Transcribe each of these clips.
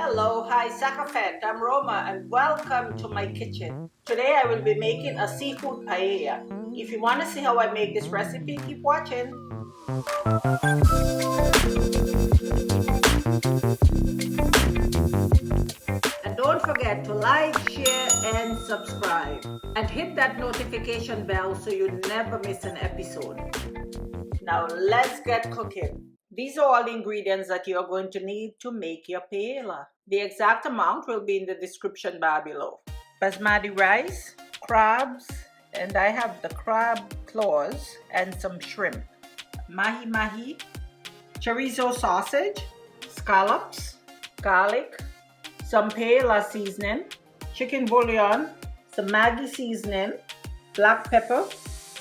Hello, hi Sakafet, I'm Roma and welcome to my kitchen. Today I will be making a seafood paella. If you want to see how I make this recipe, keep watching. And don't forget to like, share and subscribe. And hit that notification bell so you never miss an episode. Now let's get cooking. These are all the ingredients that you are going to need to make your paella. The exact amount will be in the description bar below. Basmati rice, crabs, and I have the crab claws and some shrimp. Mahi Mahi, chorizo sausage, scallops, garlic, some paella seasoning, chicken bouillon, some Maggi seasoning, black pepper,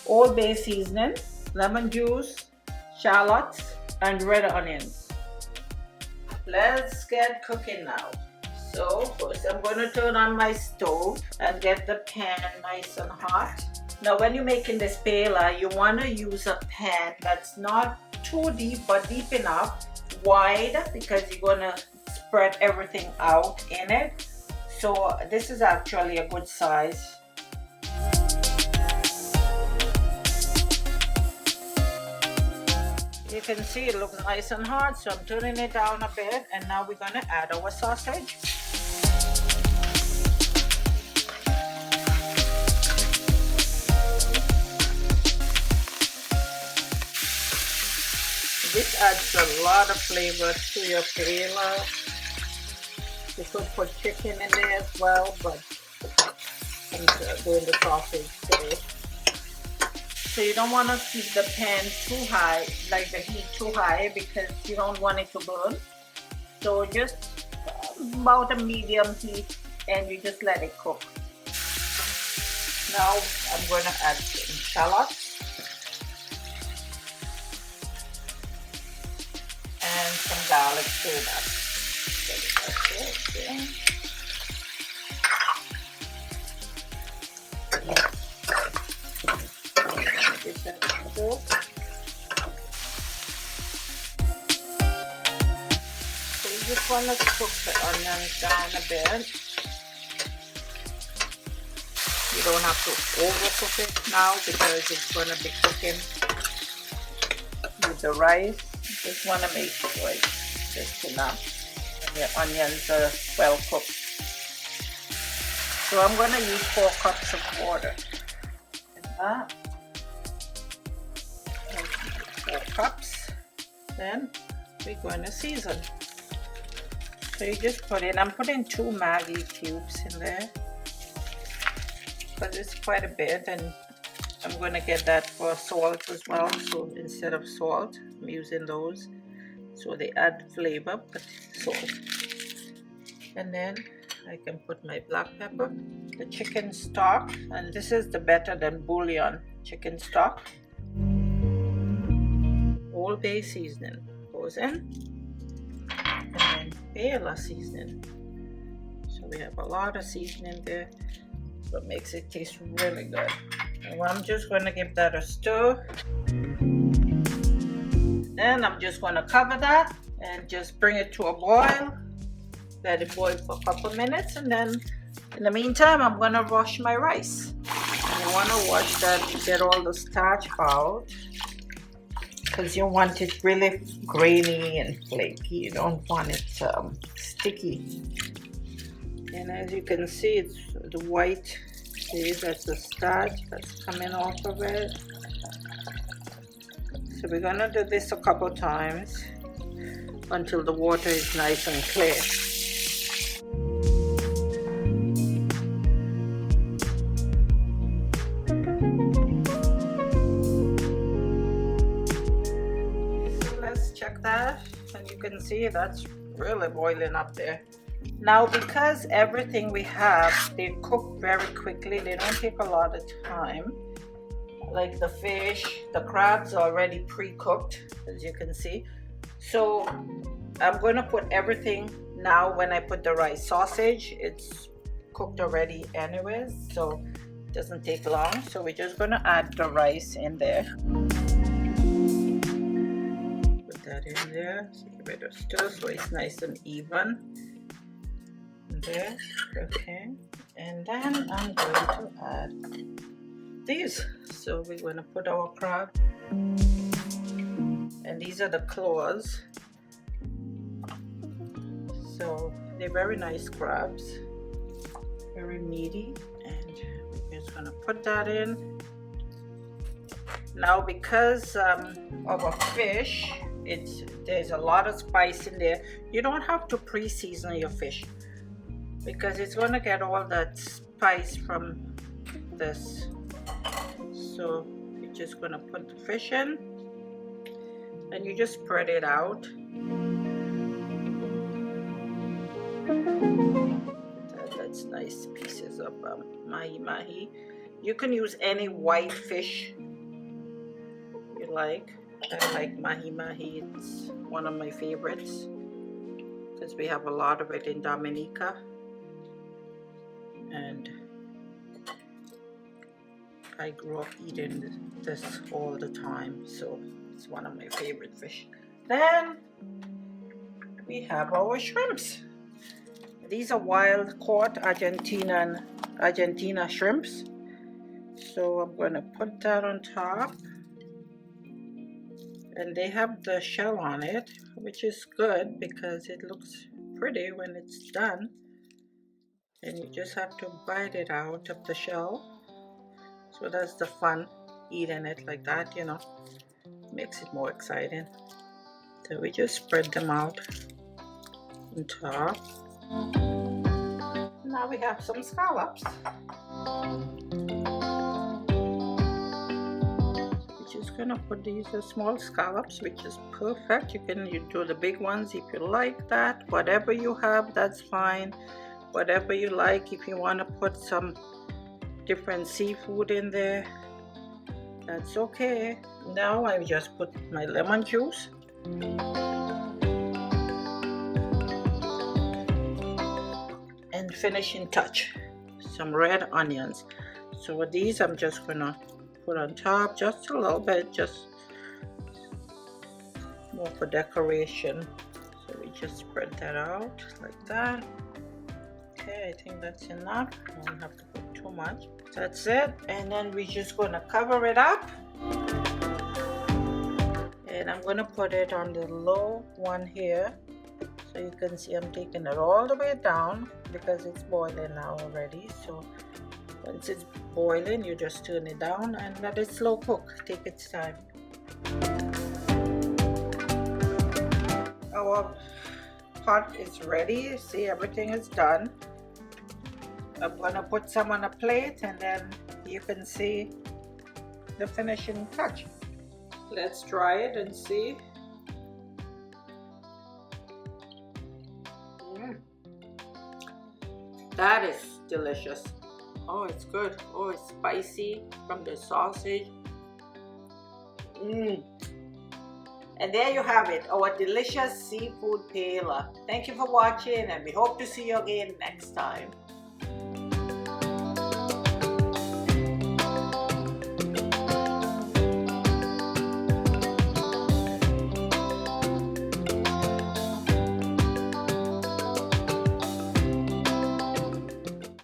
Old Bay seasoning, lemon juice, shallots, and red onions. Let's get cooking now. So first I'm going to turn on my stove and get the pan nice and hot. Now when you're making this paella, you want to use a pan that's not too deep but deep enough, wide, because you're going to spread everything out in it. So this is actually a good size. You can see it looks nice and hot, so I'm turning it down a bit, and now we're going to add our sausage. This adds a lot of flavor to your paella. You could put chicken in there as well, but I'm doing the sausage today. So you don't want to keep the pan too high, like the heat too high, because you don't want it to burn. So just about a medium heat, and you just let it cook. Now I'm going to add some shallots and some garlic to that. So you just want to cook the onions down a bit. You don't have to overcook it now because it's going to be cooking with the rice. You just want to make sure it's just enough and your onions are well cooked. So I'm going to use 4 cups of water. And that. 4 cups. Then we're going to season. So you just put in, I'm putting 2 Maggi cubes in there because it's quite a bit, and I'm going to get that for salt as well. So instead of salt, I'm using those. So they add flavor, but salt. And then I can put my black pepper, the chicken stock, and this is the better than bouillon chicken stock. Old Bay seasoning goes in, and then paella seasoning. So we have a lot of seasoning there, so it makes it taste really good. And I'm just going to give that a stir, and I'm just going to cover that and just bring it to a boil. Let it boil for a couple minutes, and then in the meantime I'm going to wash my rice. And you want to wash that to get all the starch out, because you want it really grainy and flaky. You don't want it sticky. And as you can see, it's the white. See, that's the starch that's coming off of it. So we're gonna do this a couple times until the water is nice and clear. Check that, and you can see that's really boiling up there. Now because everything we have, they cook very quickly, they don't take a lot of time. Like the fish, the crabs are already pre-cooked, as you can see. So I'm going to put everything now. When I put the rice, sausage, it's cooked already anyways, so it doesn't take long. So we're just going to add the rice in there. That in there, so give it a stir so it's nice and even. in there. Okay, and then I'm going to add these. So we're going to put our crab, and these are the claws. So they're very nice crabs, very meaty, and we're just going to put that in. Now because of a fish, there's a lot of spice in there. You don't have to pre-season your fish because it's going to get all that spice from this. So you're just going to put the fish in and you just spread it out. That's nice pieces of Mahi Mahi. You can use any white fish you like. I like Mahi Mahi. It's one of my favorites because we have a lot of it in Dominica, and I grew up eating this all the time, so it's one of my favorite fish. Then we have our shrimps. These are wild caught Argentina shrimps. So I'm going to put that on top. And they have the shell on it, which is good because it looks pretty when it's done. And you just have to bite it out of the shell. So that's the fun, eating it like that, you know, makes it more exciting. So we just spread them out on top. Now we have some scallops. Just gonna put these small scallops, which is perfect. You do the big ones if you like that. Whatever you have, that's fine. Whatever you like. If you want to put some different seafood in there, that's okay. Now I just put my lemon juice. And finishing touch, some red onions. So with these I'm just gonna put on top just a little bit, just more for decoration. So we just spread that out like that. Okay, I think that's enough. I don't have to put too much. That's it. And then we're just gonna cover it up. And I'm gonna put it on the low one here. So you can see I'm taking it all the way down because it's boiling now already. So once it's boiling, you just turn it down and let it slow cook. Take its time. Our pot is ready. See, everything is done. I'm gonna put some on a plate and then you can see the finishing touch. Let's try it and see. That is delicious. Oh, it's good. Oh, it's spicy from the sausage. And there you have it, our delicious seafood paella. Thank you for watching and we hope to see you again next time.